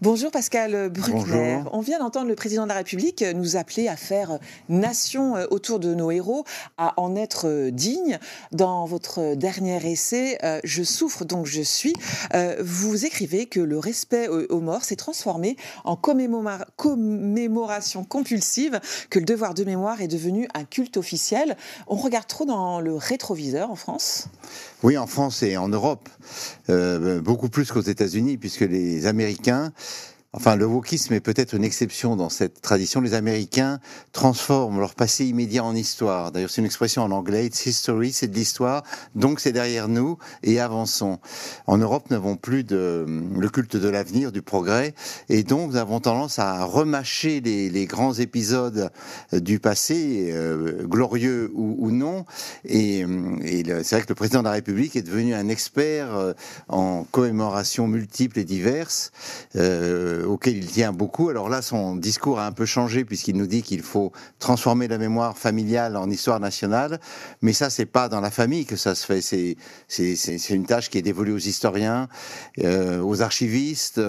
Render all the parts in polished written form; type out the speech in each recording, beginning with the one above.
Bonjour Pascal Bruckner. Bonjour. On vient d'entendre le président de la République nous appeler à faire nation autour de nos héros, à en être digne. Dans votre dernier essai, Je souffre donc je suis, vous écrivez que le respect aux morts s'est transformé en commémoration compulsive, que le devoir de mémoire est devenu un culte officiel. On regarde trop dans le rétroviseur en France ? Oui, en France et en Europe, beaucoup plus qu'aux États-Unis, puisque les Américains, enfin le wokisme est peut-être une exception dans cette tradition, les Américains transforment leur passé immédiat en histoire. D'ailleurs, c'est une expression en anglais, it's history, c'est de l'histoire, donc c'est derrière nous et avançons. En Europe, nous n'avons plus le culte de l'avenir, du progrès, et donc nous avons tendance à remâcher les grands épisodes du passé, glorieux ou non, et c'est vrai que le président de la République est devenu un expert en commémorations multiples et diverses, auquel il tient beaucoup. Alors là, son discours a un peu changé puisqu'il nous dit qu'il faut transformer la mémoire familiale en histoire nationale. Mais ça, c'est pas dans la famille que ça se fait. C'est une tâche qui est dévolue aux historiens, aux archivistes,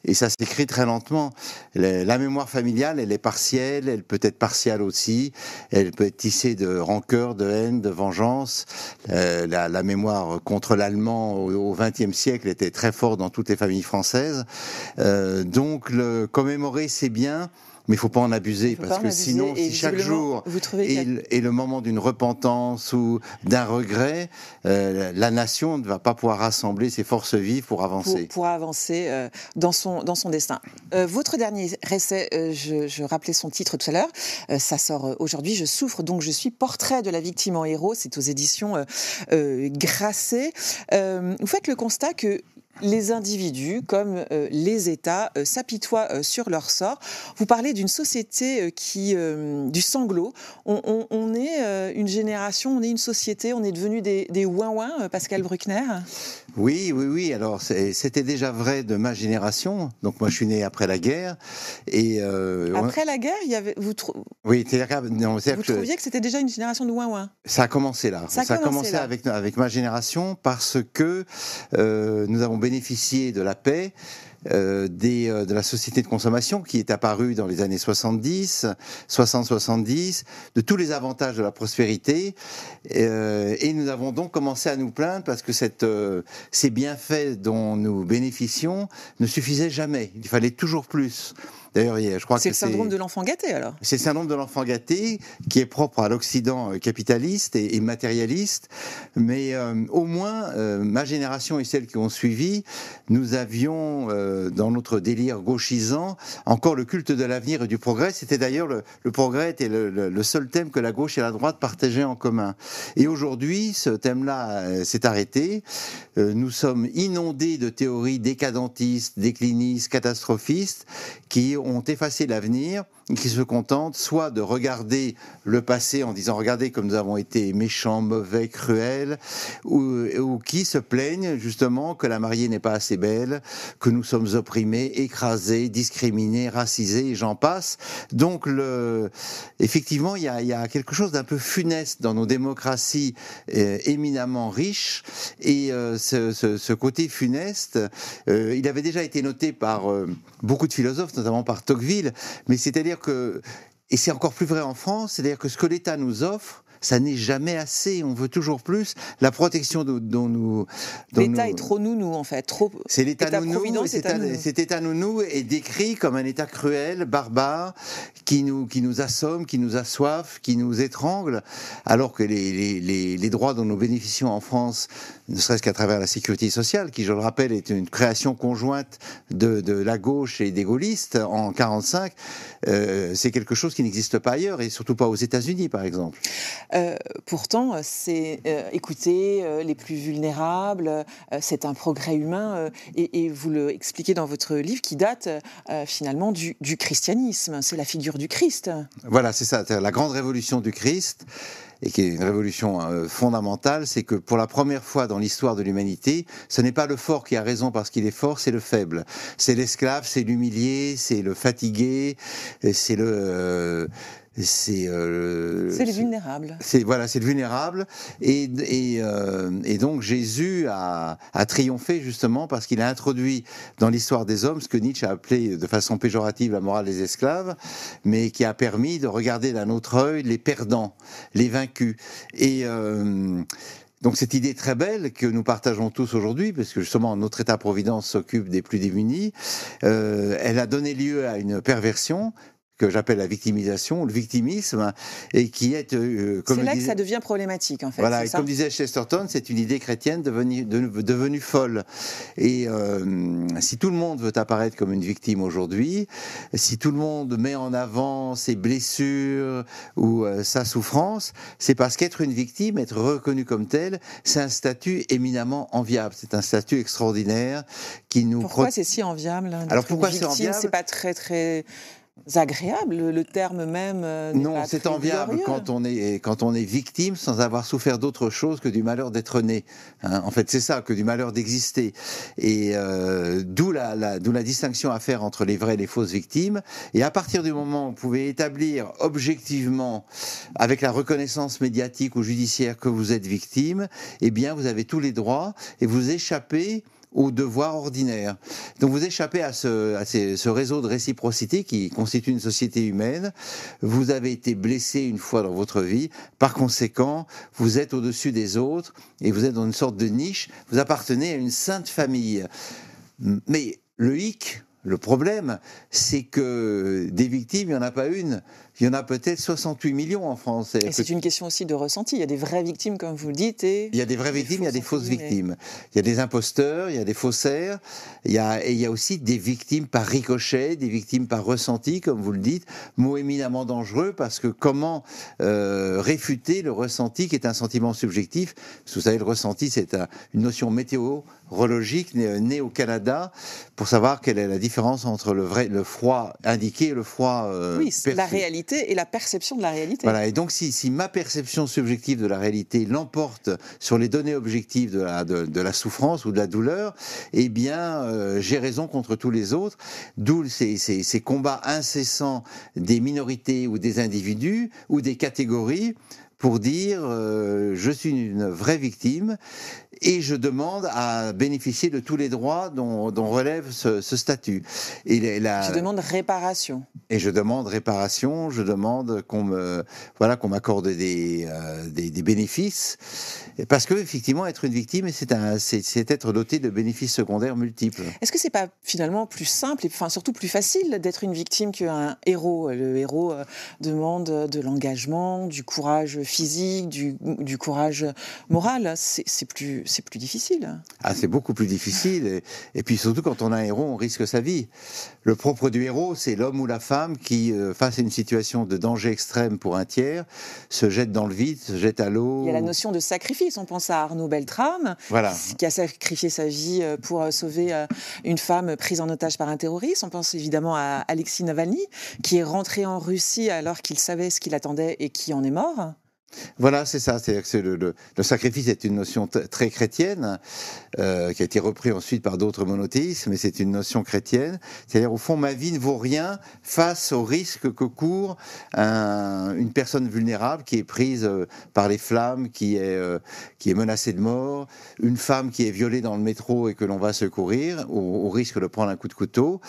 et ça s'écrit très lentement. La mémoire familiale, elle est partielle, elle peut être partiale aussi. Elle peut être tissée de rancœur, de haine, de vengeance. La mémoire contre l'allemand au XXe siècle était très forte dans toutes les familles françaises. Donc le commémorer c'est bien, mais il faut pas en abuser parce que sinon si chaque jour est le moment d'une repentance ou d'un regret, la nation ne va pas pouvoir rassembler ses forces vives pour avancer. Pour avancer dans son destin. Votre dernier essai, je rappelais son titre tout à l'heure, ça sort aujourd'hui, Je souffre donc je suis, portrait de la victime en héros, c'est aux éditions Grasset. Vous faites le constat que les individus, comme les États, s'apitoient sur leur sort. Vous parlez d'une société du sanglot. On est une génération, on est une société, on est devenu des ouin-ouin, Pascal Bruckner ? Oui. Alors, c'était déjà vrai de ma génération. Donc, moi, je suis né après la guerre. Et après la guerre, il y avait. Vous trouviez que c'était déjà une génération de ouin-ouin ? Ça a commencé là. Ça a commencé avec ma génération parce que nous avons bénéficié de la paix. De la société de consommation qui est apparue dans les années 60-70, de tous les avantages de la prospérité, et nous avons donc commencé à nous plaindre parce que ces bienfaits dont nous bénéficions ne suffisaient jamais, il fallait toujours plus. D'ailleurs, je crois c'est le syndrome de l'enfant gâté, alors. C'est le syndrome de l'enfant gâté qui est propre à l'Occident capitaliste et matérialiste. Mais au moins, ma génération et celles qui ont suivi, nous avions, dans notre délire gauchisant, encore le culte de l'avenir et du progrès. C'était d'ailleurs, le progrès était le seul thème que la gauche et la droite partageaient en commun. Et aujourd'hui, ce thème-là s'est arrêté. Nous sommes inondés de théories décadentistes, déclinistes, catastrophistes, qui ont effacé l'avenir, qui se contentent soit de regarder le passé en disant regardez comme nous avons été méchants, mauvais, cruels, ou qui se plaignent justement que la mariée n'est pas assez belle, que nous sommes opprimés, écrasés, discriminés, racisés, et j'en passe. Donc effectivement, il y a quelque chose d'un peu funeste dans nos démocraties éminemment riches, et ce côté funeste, il avait déjà été noté par beaucoup de philosophes, notamment par Tocqueville, mais c'est-à-dire que, et c'est encore plus vrai en France, c'est-à-dire que ce que l'État nous offre, ça n'est jamais assez, on veut toujours plus. La protection dont l'État est trop nounou, en fait. C'est l'État nounou, et cet État nounou est décrit comme un État cruel, barbare, qui nous assomme, qui nous assoiffe, qui nous étrangle, alors que les droits dont nous bénéficions en France, ne serait-ce qu'à travers la sécurité sociale, qui, je le rappelle, est une création conjointe de la gauche et des gaullistes en 1945, c'est quelque chose qui n'existe pas ailleurs, et surtout pas aux États-Unis, par exemple. Pourtant, c'est écouter les plus vulnérables, c'est un progrès humain, et vous le expliquez dans votre livre qui date finalement du christianisme, c'est la figure du Christ. Voilà, c'est ça, la grande révolution du Christ, et qui est une révolution fondamentale, c'est que pour la première fois dans l'histoire de l'humanité, ce n'est pas le fort qui a raison parce qu'il est fort, c'est le faible. C'est l'esclave, c'est l'humilié, c'est le fatigué, c'est c'est les vulnérables. C'est le vulnérable, et donc Jésus a triomphé justement parce qu'il a introduit dans l'histoire des hommes ce que Nietzsche a appelé de façon péjorative la morale des esclaves, mais qui a permis de regarder d'un autre œil les perdants, les vaincus, et donc cette idée très belle que nous partageons tous aujourd'hui, parce que justement notre État-providence s'occupe des plus démunis, elle a donné lieu à une perversion que j'appelle la victimisation, le victimisme, et qui est... c'est là que ça devient problématique, en fait. Voilà, et comme disait Chesterton, c'est une idée chrétienne devenue folle. Et si tout le monde veut apparaître comme une victime aujourd'hui, si tout le monde met en avant ses blessures ou sa souffrance, c'est parce qu'être une victime, être reconnu comme tel, c'est un statut éminemment enviable. C'est un statut extraordinaire qui nous... Pourquoi c'est si enviable, hein, Alors pourquoi c'est enviable ? C'est pas très agréable, le terme même. Non, c'est enviable quand on est victime sans avoir souffert d'autre chose que du malheur d'être né. Hein, en fait, c'est ça, que du malheur d'exister. Et d'où la distinction à faire entre les vraies et les fausses victimes. Et à partir du moment où vous pouvez établir objectivement, avec la reconnaissance médiatique ou judiciaire, que vous êtes victime, eh bien, vous avez tous les droits et vous échappez au devoir ordinaire. Donc vous échappez à ce réseau de réciprocité qui constitue une société humaine. Vous avez été blessé une fois dans votre vie. Par conséquent, vous êtes au-dessus des autres et vous êtes dans une sorte de niche. Vous appartenez à une sainte famille. Mais le hic, le problème, c'est que des victimes, il n'y en a pas une. Il y en a peut-être 68 millions en France. Et c'est une question aussi de ressenti. Il y a des vraies victimes, comme vous le dites. Et il y a des vraies victimes, il y a des fausses victimes. Il y a des imposteurs, il y a des faussaires. Et il y a aussi des victimes par ricochet, des victimes par ressenti, comme vous le dites. Mot éminemment dangereux, parce que comment réfuter le ressenti, qui est un sentiment subjectif ? Parce que vous savez, le ressenti, c'est une notion météorologique née au Canada, pour savoir quelle est la différence entre le froid indiqué et le froid perçu. La réalité et la perception de la réalité. Voilà, et donc si ma perception subjective de la réalité l'emporte sur les données objectives de la souffrance ou de la douleur, eh bien j'ai raison contre tous les autres, d'où ces combats incessants des minorités ou des individus ou des catégories pour dire je suis une vraie victime et je demande à bénéficier de tous les droits dont relève ce statut. Je demande réparation. Et je demande réparation, je demande qu'on m'accorde des bénéfices, parce que effectivement être une victime, c'est être doté de bénéfices secondaires multiples. Est-ce que c'est pas finalement plus simple et surtout plus facile d'être une victime qu'un héros ? Le héros demande de l'engagement, du courage physique, du courage moral. C'est plus difficile. Ah, c'est beaucoup plus difficile. Et puis surtout, quand on a un héros, on risque sa vie. Le propre du héros, c'est l'homme ou la femme qui, face à une situation de danger extrême pour un tiers, se jette dans le vide, se jette à l'eau. Il y a la notion de sacrifice. On pense à Arnaud Beltrame, qui a sacrifié sa vie pour sauver une femme prise en otage par un terroriste. On pense évidemment à Alexis Navalny, qui est rentré en Russie alors qu'il savait ce qui l'attendait et qui en est mort. Voilà, c'est ça. C'est-à-dire que le sacrifice est une notion très chrétienne, qui a été reprise ensuite par d'autres monothéismes, mais c'est une notion chrétienne. C'est-à-dire, au fond, ma vie ne vaut rien face au risque que court une personne vulnérable qui est prise par les flammes, qui est menacée de mort, une femme qui est violée dans le métro et que l'on va secourir, au risque de prendre un coup de couteau,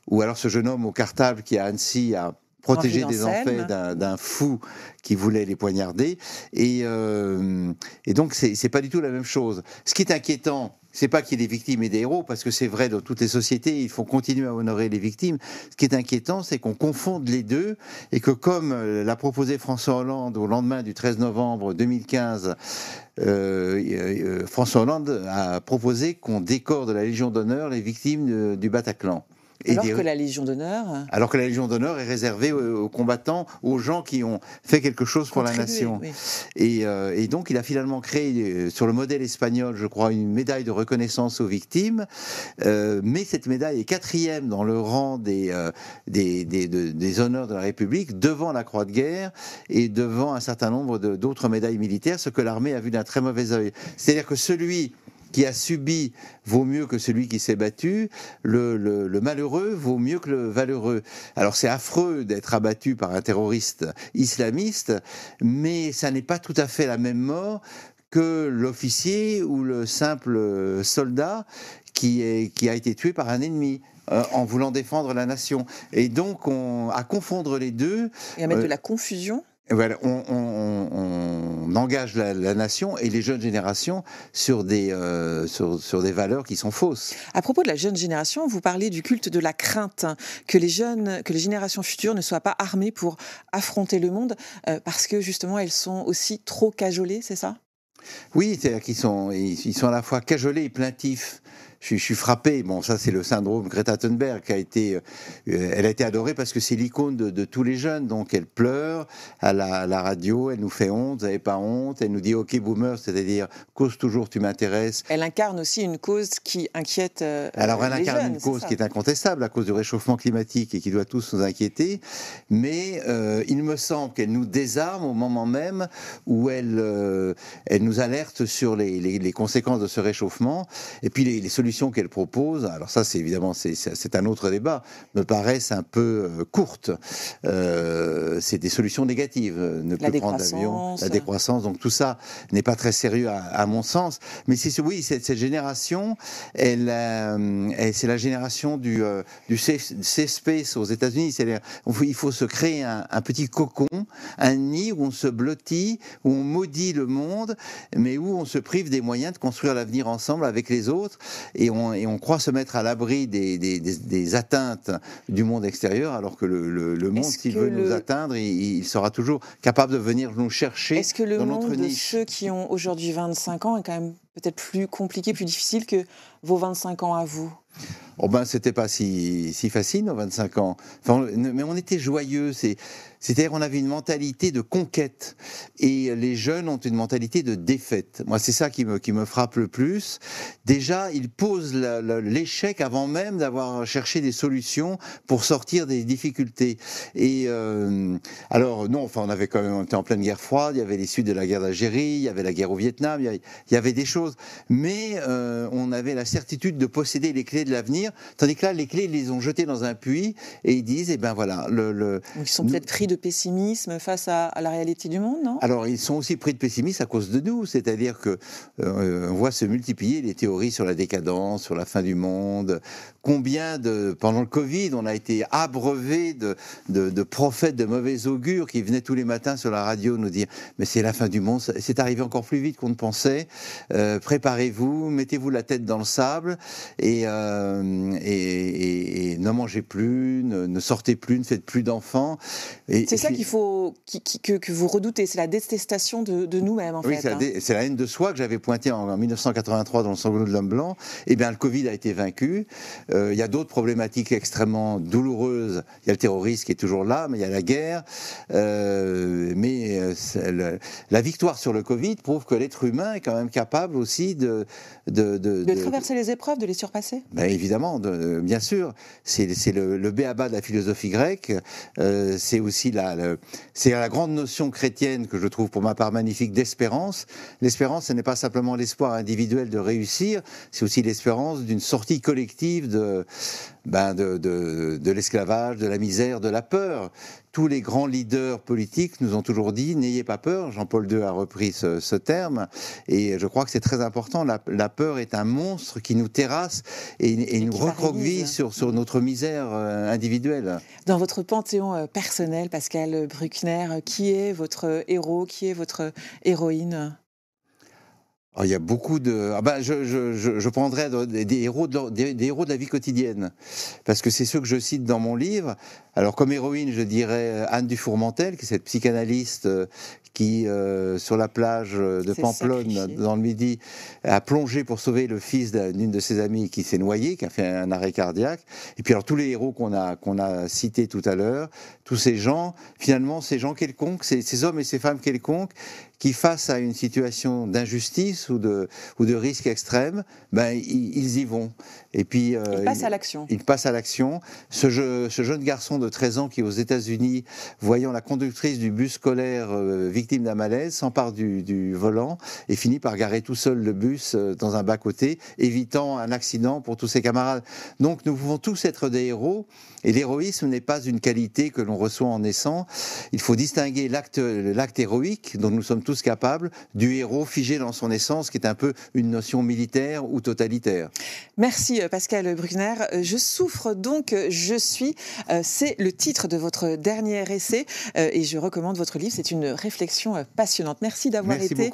ou alors ce jeune homme au cartable qui, à Annecy, a protégé des enfants d'un fou qui voulait les poignarder, et donc c'est pas du tout la même chose. Ce qui est inquiétant, c'est pas qu'il y ait des victimes et des héros, parce que c'est vrai dans toutes les sociétés, il faut continuer à honorer les victimes. Ce qui est inquiétant, c'est qu'on confonde les deux, et que comme l'a proposé François Hollande au lendemain du 13 novembre 2015, François Hollande a proposé qu'on décore de la Légion d'honneur les victimes du Bataclan. Alors que la Légion d'honneur est réservée aux combattants, aux gens qui ont fait quelque chose pour la nation. Oui. Et donc il a finalement créé, sur le modèle espagnol, je crois, une médaille de reconnaissance aux victimes. Mais cette médaille est 4e dans le rang des honneurs de la République, devant la Croix de guerre et devant un certain nombre d'autres médailles militaires, ce que l'armée a vu d'un très mauvais œil. C'est-à-dire que celui qui a subi vaut mieux que celui qui s'est battu, le malheureux vaut mieux que le valeureux. Alors c'est affreux d'être abattu par un terroriste islamiste, mais ça n'est pas tout à fait la même mort que l'officier ou le simple soldat qui a été tué par un ennemi en voulant défendre la nation. Et donc, à confondre les deux... Et à mettre de la confusion. Voilà, on engage la nation et les jeunes générations sur des valeurs qui sont fausses. À propos de la jeune génération, vous parlez du culte de la crainte, que les générations futures ne soient pas armées pour affronter le monde, parce que justement elles sont aussi trop cajolées, c'est ça ? Oui, c'est-à-dire qu'ils sont à la fois cajolés et plaintifs. Je suis frappé. Bon, ça c'est le syndrome Greta Thunberg elle a été adorée parce que c'est l'icône de tous les jeunes. Donc elle pleure à la radio, elle nous fait honte, vous n'avez pas honte. Elle nous dit OK boomer, c'est-à-dire cause toujours, tu m'intéresses. Elle incarne aussi une cause qui inquiète. Alors elle incarne jeunes, une cause qui est incontestable à cause du réchauffement climatique et qui doit tous nous inquiéter. Mais il me semble qu'elle nous désarme au moment même où elle nous alerte sur les conséquences de ce réchauffement et puis les solutions qu'elle propose, alors ça c'est évidemment c'est un autre débat, me paraissent un peu courtes. C'est des solutions négatives, ne plus prendre l'avion, la décroissance, donc tout ça n'est pas très sérieux à mon sens. Mais oui, cette génération, c'est la génération du safe space aux États-Unis. Il faut se créer un petit cocon, un nid où on se blottit, où on maudit le monde, mais où on se prive des moyens de construire l'avenir ensemble avec les autres. Et on croit se mettre à l'abri des atteintes du monde extérieur, alors que le monde, s'il veut nous atteindre, il sera toujours capable de venir nous chercher dans notre niche. Est-ce que le monde de ceux qui ont aujourd'hui 25 ans est quand même peut-être plus compliqué, plus difficile que vos 25 ans à vous ? Oh ben, c'était pas si facile, nos 25 ans. Enfin, mais on était joyeux. C'est-à-dire qu'on avait une mentalité de conquête. Et les jeunes ont une mentalité de défaite. Moi, c'est ça qui me frappe le plus. Déjà, ils posent l'échec avant même d'avoir cherché des solutions pour sortir des difficultés. Et alors, non, enfin, on était en pleine guerre froide. Il y avait les suites de la guerre d'Algérie, il y avait la guerre au Vietnam, il y avait des choses. Mais on avait la certitude de posséder les clés de l'avenir. Tandis que là, les clés, ils les ont jetées dans un puits et ils disent, eh ben voilà, ils sont peut-être pris de pessimisme face à la réalité du monde, non ? Alors, ils sont aussi pris de pessimisme à cause de nous, c'est-à-dire que on voit se multiplier les théories sur la décadence, sur la fin du monde. Pendant le Covid, on a été abreuvé de prophètes de mauvais augure qui venaient tous les matins sur la radio nous dire, mais c'est la fin du monde, c'est arrivé encore plus vite qu'on ne pensait. Préparez-vous, mettez-vous la tête dans le sable et ne mangez plus, ne sortez plus, ne faites plus d'enfants. C'est ça qu'il faut que vous redoutez, c'est la détestation de nous-mêmes en fait. Oui, c'est la haine de soi que j'avais pointée en 1983 dans le sanglot de l'homme blanc. Eh bien, le Covid a été vaincu. Il y a d'autres problématiques extrêmement douloureuses. Il y a le terrorisme qui est toujours là, mais il y a la guerre. La victoire sur le Covid prouve que l'être humain est quand même capable aussi de traverser les épreuves, de les surpasser. Ben évidemment, bien sûr. C'est le b.a.-ba de la philosophie grecque. C'est aussi c'est la grande notion chrétienne que je trouve pour ma part magnifique d'espérance. L'espérance, ce n'est pas simplement l'espoir individuel de réussir, c'est aussi l'espérance d'une sortie collective de l'esclavage, de la misère, de la peur. Tous les grands leaders politiques nous ont toujours dit « n'ayez pas peur ». Jean-Paul II a repris ce terme et je crois que c'est très important. La peur est un monstre qui nous terrasse et nous recroqueville sur notre misère individuelle. Dans votre panthéon personnel, Pascal Bruckner, qui est votre héros, qui est votre héroïne ? Il y a beaucoup de... je prendrais des héros de la vie quotidienne, parce que c'est ceux que je cite dans mon livre. Alors comme héroïne, je dirais Anne Dufourmentel, qui est cette psychanalyste qui, sur la plage de Pamplonne, dans le Midi, a plongé pour sauver le fils d'une de ses amies qui s'est noyée, qui a fait un arrêt cardiaque. Et puis alors tous les héros qu'on a cités tout à l'heure, tous ces gens, finalement, ces gens quelconques, ces hommes et ces femmes quelconques, qui face à une situation d'injustice ou de risque extrême, ils y vont. Et puis, il passe à l'action. Il passe à l'action. Ce jeune garçon de 13 ans qui est aux États-Unis, voyant la conductrice du bus scolaire victime d'un malaise, s'empare du volant et finit par garer tout seul le bus dans un bas-côté, évitant un accident pour tous ses camarades. Donc nous pouvons tous être des héros, et l'héroïsme n'est pas une qualité que l'on reçoit en naissant. Il faut distinguer l'acte héroïque dont nous sommes tous capables du héros figé dans son essence, qui est un peu une notion militaire ou totalitaire. Merci Pascal Bruckner. Je souffre donc, je suis. C'est le titre de votre dernier essai et je recommande votre livre. C'est une réflexion passionnante. Merci d'avoir été